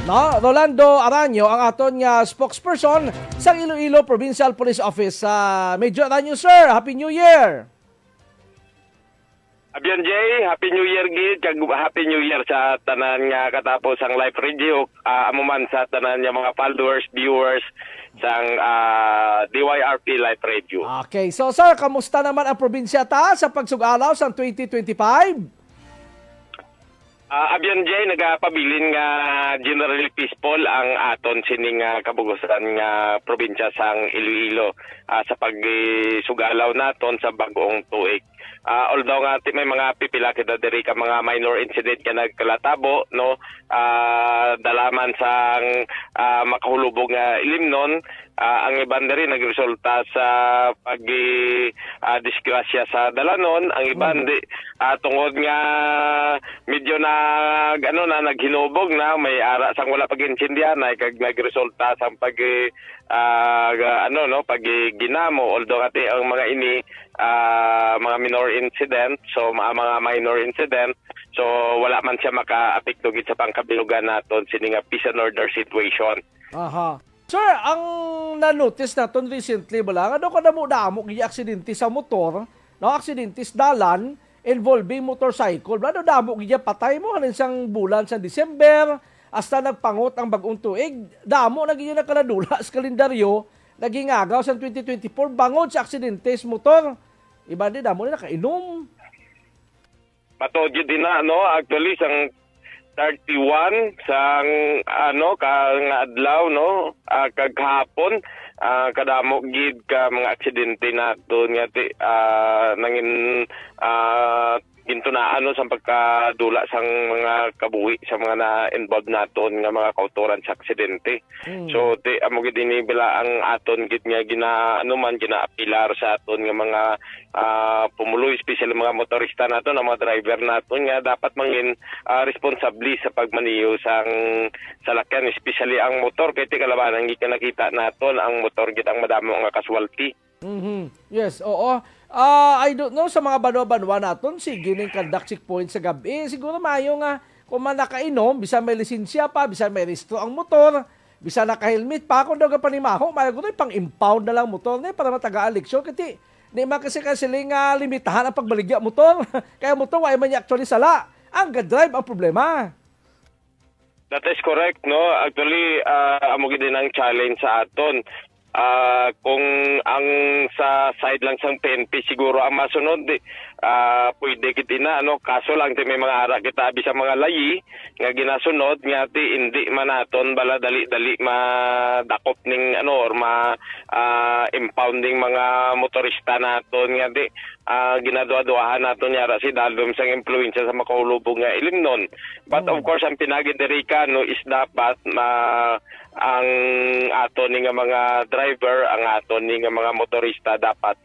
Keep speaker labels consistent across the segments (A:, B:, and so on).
A: No, Rolando Aranyo ang aton nga spokesperson sa Iloilo Provincial Police Office. Major Aranyo, sir, Happy New Year!
B: Abiyan Jay, Happy New Year gid, kag Happy New Year sa tanan nga katapos ang live radio, amuman sa tanan nga mga followers, viewers sang DYRP live radio.
A: Okay, so sir, kamusta naman ang probinsya ta sa pagsugalaw sa 2025?
B: Abiyan Jay, nagapabilin nga generally peaceful ang aton sining kabugusan nga probinsya sang Iloilo sa pagsugalaw naton sa bagong tuig. Although nga may mga pipila kita diri ka mga minor incident nga nagkalatabo, no, dalaman sang makahulubog nga ilimnon, ang iban diri nagresulta sa disgrasya sa dalanon, ang iban tungod nga medyo naghinubog na may ara sang wala pag-insindihan ay kag nagresulta sa pagginamo, although ati ang mga ini mga minor incident, so mga minor incident, so wala man siya maka-apekto gid sa pangkabilugan naton sini nga peace and order situation.
A: Aha. Sir, ang na-notice naton recently bala nga kada mo damo gi aksidente sa motor, no, aksidente sa dalan involving motorcycle. Bala damo gi patay mo hanin sang bulan sa December hasta nagpangot ang bagong tuig. Damo na gi nakaladula sa kalendaryo naging agaw sa 2024 bangod sa aksidente sa motor. Iba din damo na nakainom.
B: Patodyo din na, no, actually sang 31 sang kang adlaw, no, kaghapon kadamo gid ka mga aksidente naton nga nangin gintunaan sa pagkadula sang mga kabuhi sa mga na-involved naton nga mga kautoran sa aksidente. So amo gid ini bila ang aton gid nga ginaapilar sa aton nga mga pumuloy, especially mga motorista naton, ang mga driver naton nga dapat mangin responsabli sa pagmaniyo sang salakyan, especially ang motor kay kalabanan gid nakita naton ang motor gid ang madamo nga casualty.
A: Yes, oo. I don't know sa mga banwa-banwa naton, sige ning conduct checkpoint sa gabi. Siguro mayo nga kung man nakainom, bisan may lisensya pa, bisan may restro ang motor, bisan naka-helmet pa, kung daw ka panimaho, mayo ko pang-impound na lang motor na para mataga-eleksyon. Kasi di man kasi nga limitahan ang pagbaligya motor. Kaya motor, why man actually sala. Ang drive ang problema.
B: That is correct, no? Actually, amo gid din ang challenge sa aton. Kung ang sa side lang sang PNP siguro ang masunod pwede kita na kaso lang may mga ara kita bisa mga layi nga ginasunod nga hindi man naton bala dali madakop ning or impounding mga motorista naton nga ginadua-duahan naton yara si dalom sang impluwensya sa makahulubog nga ilimnon. But of course ang pinagidirikan is dapat ang aton nga mga driver, ang aton nga mga motorista dapat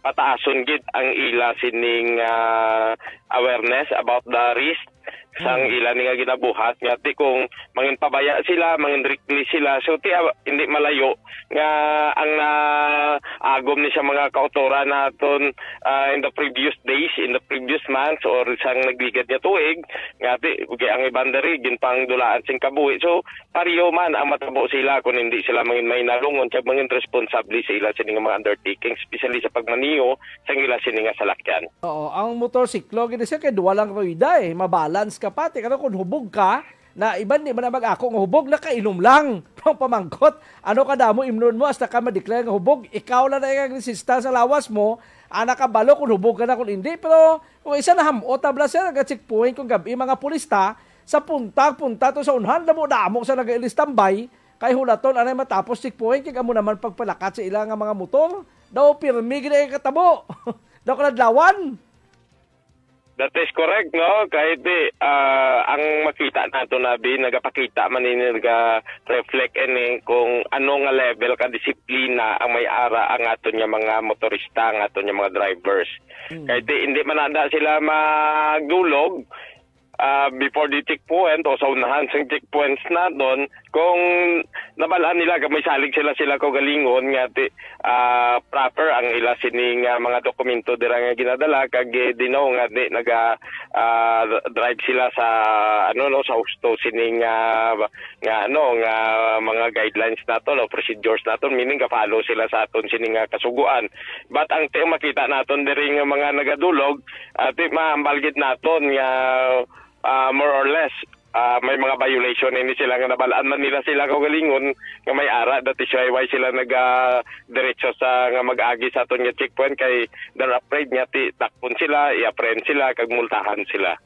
B: pataason gid ang ila sining awareness about the risk sang ila nga ginabuhat nga kung mangin pabaya sila, mangin reckless sila, so hindi malayo nga ang agom ni sa mga kautoran naton in the previous days, in the previous months or sang nagligad nga tuig nga ang ibandari ginpang dulaan sing kabuhi. So pariyo man ang matabo sila kung hindi sila mangin may nalungon kag mangin responsable sa ila sining mga undertaking, especially sa pagmaniyo sang ila sining nga salakyan.
A: Oo, ang motorsiklo gid siya kay duwa lang ruida mabalance ka pati kada kung hubog ka na iban di man mag-ako nga hubog na kainom lang pamangkot kadamo imnon mo hasta ka ma-declare nga hubog, ikaw lang na ang resista sa lawas mo nakabalo kung hubog ka na kung hindi. Pero kung isa na hamot tabla siya nag-checkpoint kung gabi mga pulista sa punta to sa unhan damo sa nag-ilistambay kay hulaton anay matapos checkpoint kay amo naman pagpalakat sa ilang mga motor daw pirmi gid ay katabo daw kadlawan.
B: That is correct, no? Kahit ang makita nato na nagapakita man ini reflect kung ano nga level ka disiplina ang may ara ang aton nga mga motorista, ang aton nga mga drivers. Kahit hindi man anda sila magdulog, before the checkpoint o sa unahan sa checkpoints na doon, kung nabalaan nila, may salig sila ko galingon nga proper ang ila sining mga dokumento dira nga ginadala kag dinaw nga di drive sila sa sa husto sining nga mga guidelines naton o procedures naton, meaning ka-follow sila sa aton sining kasuguan. But ang makita naton diri nga mga nagadulog maambalgit naton nga more or less may mga violation ini sila nga nabalaan man nila sila kaugalingon nga may ara dati siya why sila diretso sa nga mag-agi sa aton nga checkpoint kay they're afraid nga takpon sila, i-apprehend sila kag multahan sila.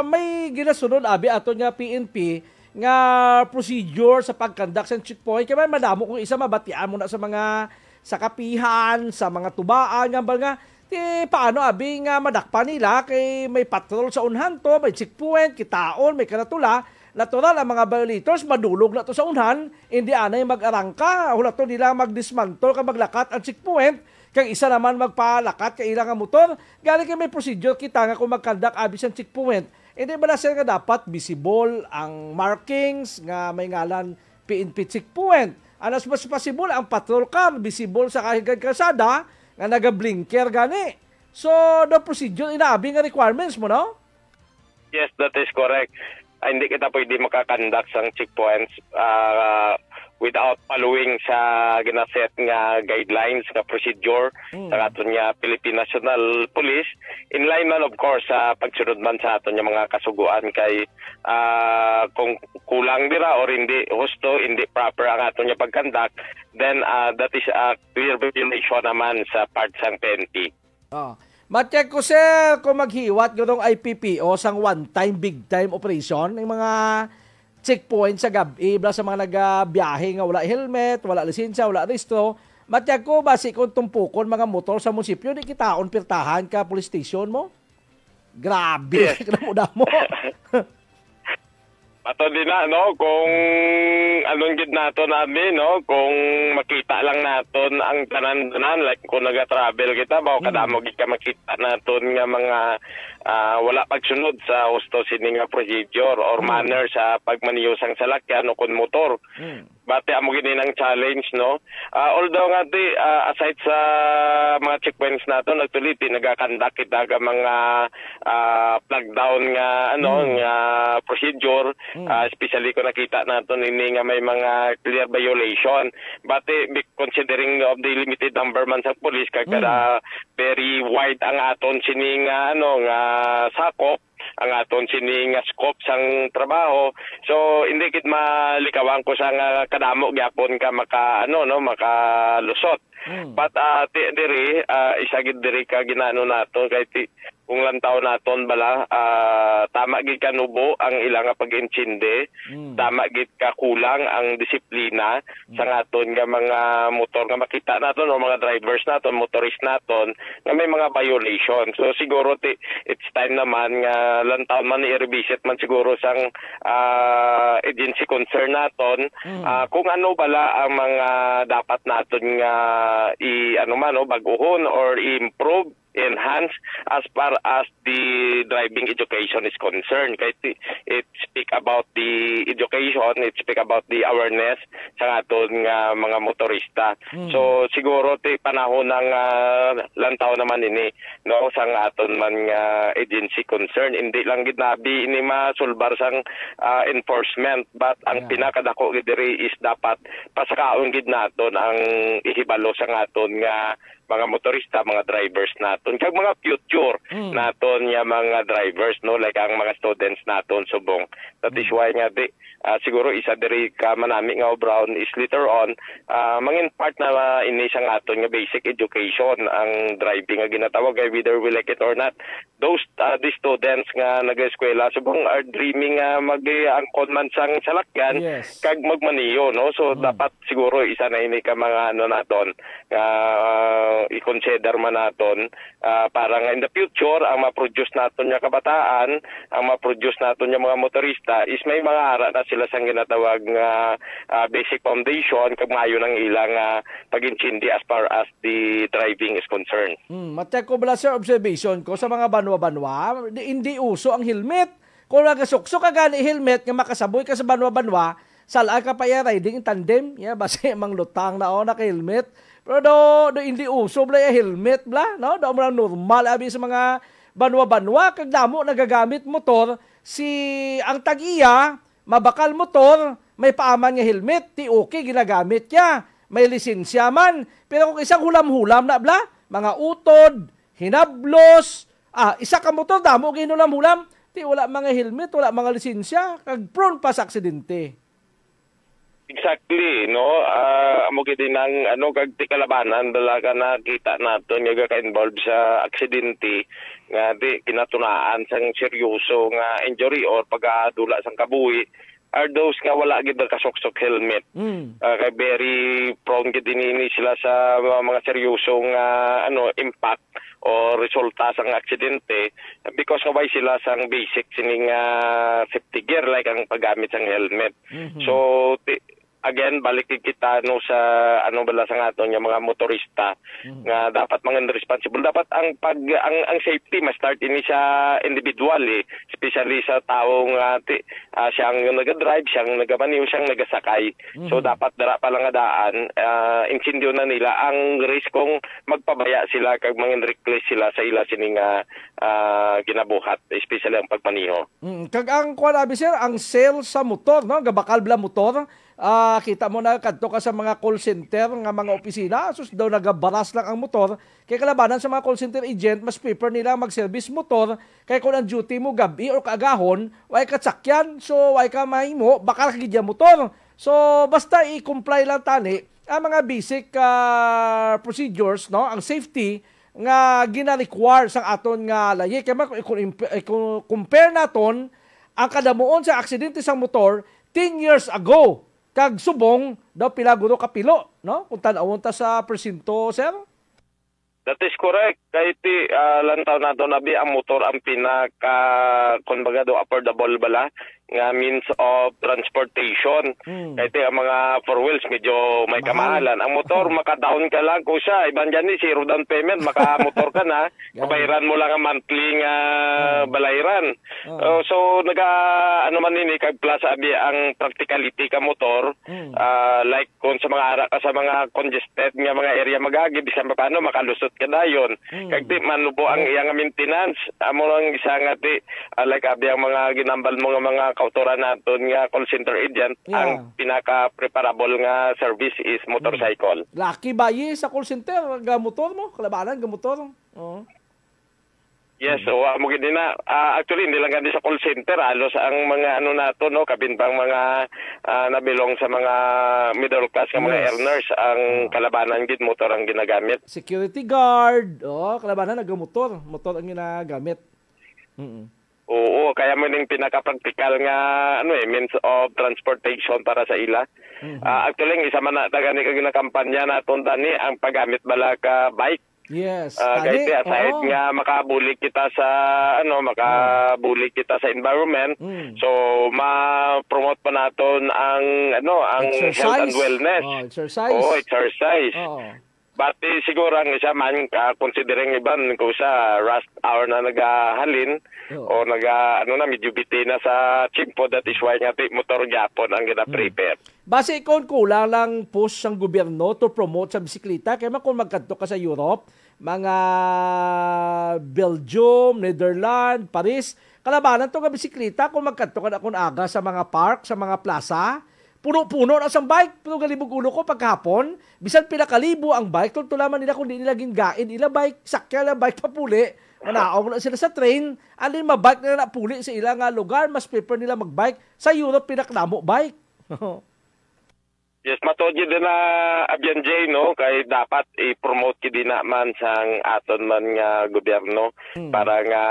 A: May ginasunod abi aton nga PNP nga procedure sa pagkandak sa checkpoint kay madamo kung isa mabatian mo na sa mga sakapihan, sa mga tubaan nga paano abi nga madakpan nila kay may patrol sa unhan to, may checkpoint, kitaon, may kanatula. Natural ang mga violators madulog na to sa unhan, hindi anay mag-arangka, hula to nila mag-dismantle ka maglakat ang checkpoint, kang isa naman magpalakat kay ilang motor. Gani kay may procedure kita nga kung magkandak abi sa checkpoint. Hindi ba na sila nga dapat visible ang markings nga may ngalan PNP checkpoint. Anas mas possible ang patrol car visible sa kahigad kalsada nga naga-blinker gani. So, the procedure, inaabi nga requirements mo, no?
B: Yes, that is correct. Hindi kita pwede makakandak sa checkpoints without following sa ginaset nga guidelines, nga procedure sa aton nga Philippine National Police. In line man, of course, sa pagsunod man sa aton nga mga kasuguan kay kung kulang dira or hindi husto, hindi proper ang aton nga pagkandak, then that is a clear violation naman sa part sang PNP.
A: Macheck ko sir kung maghiwat yung IPPO sang one-time, big-time operation ng mga checkpoint sa gabi, sa mga nagabiyahe nga wala helmet, wala lisensya, wala resto. Macheck ko, basi kung tumpukon mga motor sa munisipyo, di kitaon pirtahan ka police station mo? Grabe, mo.
B: Ato din na, no, kung anong gid nato namin, no, kung makita lang naton ang tanan-tanan, like kung naga-travel kita, bao kadamo gid ka makita naton nga mga wala pagsunod sa husto sini nga procedure or manner sa pagmaniyosang salakyan o kun motor. Bate amo gid ng challenge, no. Although nga aside sa mga checkpoints nato nagtuliti nagakandak kita ga mga flag down nga nga procedure, especially kung nakita naton ini nga may mga clear violation. Bate considering of the limited number man sa police kay very wide ang aton sini nga nga sakop ang aton sini nga scope sang trabaho. So hindi kit malikawang ko sa kadamo gyapon ka makalusot. But diri isa gid diri ka ginano nato kay kung lantaw naton bala tama gid kanubo ang ilang pag-insinde, tama gid ka kulang ang disiplina sa aton nga mga motor nga makita naton o mga drivers naton, motorist naton nga may mga violation. So siguro it's time naman nga lantaw man i-revisit man siguro sang agency concern naton kung ano bala ang mga dapat naton nga baguhon or improve, enhance as far as the driving education is concerned. Kaya it speak about the education, it speak about the awareness sa aton nga mga motorista. So siguro panahon ng lantaw naman ini, no, sa aton man nga agency concern, hindi lang gid nabi ini masulbar sang enforcement, but ang pinakadako gid diri is dapat pasakaon gid naton ang ihibalo sa aton nga mga motorista, mga drivers naton, kag mga future naton nga mga drivers, no, like ang mga students naton subong. That is why nga siguro isa diri ka manami nga Brown is later on mangin part na ini sang aton nga basic education ang driving nga ginatawag, whether we like it or not. Those the students nga nag-eskwela subong are dreaming mag-angkon man sang salakyan kag magmaniyo, no. So dapat siguro isa na ini ka mga naton i-consider man naton para nga in the future ang ma-produce naton nga kabataan, ang ma-produce naton nga mga motorista is may mga ara na sila sang ginatawag nga basic foundation kag maayo ng ilang pag-intindi as far as the driving is concerned.
A: Macheck ko bala sir, observation ko sa mga banwa-banwa, hindi uso ang helmet. Kung nagasuksok ka gani helmet nga makasaboy ka sa banwa-banwa, salaan ka pa riding in tandem, base mang lutang na naka-helmet. Pero do hindi uso bla helmet bla, no? Do mo lang normal abi sa mga banwa-banwa kag damo nagagamit motor ang tag-iya mabakal motor, may paaman nga helmet, ti okay ginagamit niya. May lisensya man. Pero kung isang hulam-hulam na bla, mga utod, hinablos, isa ka motor, damo ginulam-hulam, ti wala mga helmet, wala mga lisensya, kag prone pa sa aksidente.
B: Exactly, no? Amo gid nang kag ti kalabanan dala ka nakita naton nga ka-involved sa aksidente nga di kinatunaan sang seryoso nga injury or pag-adula sang kabuhi are those nga wala gid kasuksok helmet. Kay very prone gid dinini sila sa mga seryosong impact o resulta sang aksidente because kaway sila sang basic sining safety gear like ang paggamit sang helmet. So again balik kita sa bala sa aton nga mga motorista nga dapat mga responsible, dapat ang safety mas start ini sa individual especially sa taong siyang naga-drive, siyang nagamaniw, siyang nagasakay. So dapat dara pa lang daan insindyo na nila ang risk kung magpabaya sila kag mga reckless sila sa ila sining ginabuhat, especially ang pagpaniho.
A: Kag ang kuan sir, ang sales sa motor, no, gabakal bla motor. Kita mo na kadto ka sa mga call center nga mga opisina, sus daw nagabaras lang ang motor. Kay kalabanan sa mga call center agent, mas prefer nila mag-service motor kay kung ang duty mo gabi or kaagahon, way ka tsakyan, so way ka mahimo, baka kagidya motor. So basta i-comply lang tani ang mga basic procedures, no, ang safety nga gina-require sa aton nga layi. Kaya kung compare naton ang kadamuon sa aksidente sa motor 10 years ago, kag subong daw pilaguro kapilo, no? Kung tan-awon ta sa presinto, sir.
B: That is correct. Kahit lantaw nato nabi ang motor ang pinaka kumbaga do affordable bala nga means of transportation. Kahit ang mga four wheels medyo may kamahalan. Ang motor maka-down ka lang kung siya iban dyan zero down payment, maka-motor ka na, kabayaran mo lang ang monthly nga balayran. So man nini kag plus abi ang practicality ka motor, like kung sa mga ara ka sa mga congested nga mga area magagi bisan paano makalusot ka dayon. Kag di manubo ang iyang maintenance. Amo lang isa nga ti like abi ang mga ginambal mo nga mga kautoran naton nga call center agent, ang pinaka-preparable nga service is motorcycle.
A: Lucky bayi sa call center, ga motor mo, kalabanan ga motor.
B: Yes, so mo gid na actually hindi lang gandi sa call center, halos ang mga nato no, kabinbang mga nabilong sa mga middle class nga mga earners ang kalabanan gid motor ang ginagamit.
A: Security guard, kalabanan nagamotor, motor ang ginagamit.
B: Oo, kaya mo ning pinaka-practical nga means of transportation para sa ila. Actually, isa man na gani kag kampanya naton tani ang paggamit bala ka bike.
A: Yes.
B: Kahit aside nga makabulig kita sa makabulig kita sa environment. So ma-promote pa naton ang
A: exercise.
B: Health and wellness.
A: Exercise.
B: Exercise. But siguro ang isa man considering iban kung sa rush hour na nagahalin o medyo biti na sa chimpo, that is why nga motor Japon ang gina-prepare.
A: Base ikon kulang lang push ng gobyerno to promote sa bisikleta. Kaya kung magkadto ka sa Europe, mga Belgium, Netherlands, Paris, kalabanan to nga bisikleta kung magkadto ka na kung aga sa mga park, sa mga plaza, puno-puno na sa bike, pero galibog ulo ko pagkapon, bisan pinakalibo ang bike, tultulaman nila kung di nila gingain, ila bike, sakya na bike papuli, manaong na sila sa train, alin mabike na napuli sa ilang lugar, mas prefer nila magbike, sa Europe pinaknamo bike.
B: Yes, matodyo din na Abian J, no? Kaya dapat i-promote kidi naman sang aton man nga gobyerno para nga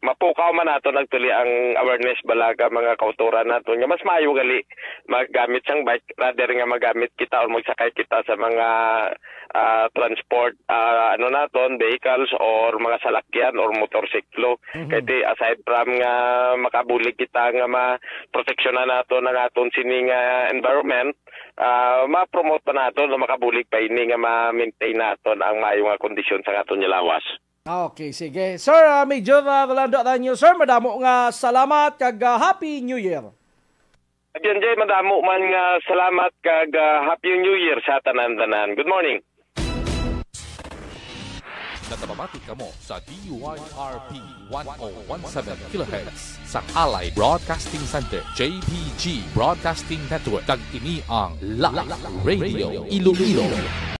B: mapukaw man nato nagtuli ang awareness balaga mga kauturan nato nga mas maayo gali maggamit sang bike rather nga magamit kita or magsakay kita sa mga transport naton vehicles or mga salakyan or motorsiklo. Kaya aside from nga makabulig kita nga ma-proteksyonan nato ng aton sining environment, ma-promote pa nato na makabulig pa ini nga ma-maintain naton ang maayong kondisyon sa aton lawas.
A: Okay, sige. Sir, Major Rolando Aranyo, sir, madamo nga salamat kag Happy New Year.
B: Diyan jay madamo man nga salamat kag Happy New Year sa tanan-tanan. Good morning.
C: Natababati kamo sa DYRP 1017 kHz sa Alay Broadcasting Center, JPG Broadcasting Network, kag ini ang Live Radio Iloilo.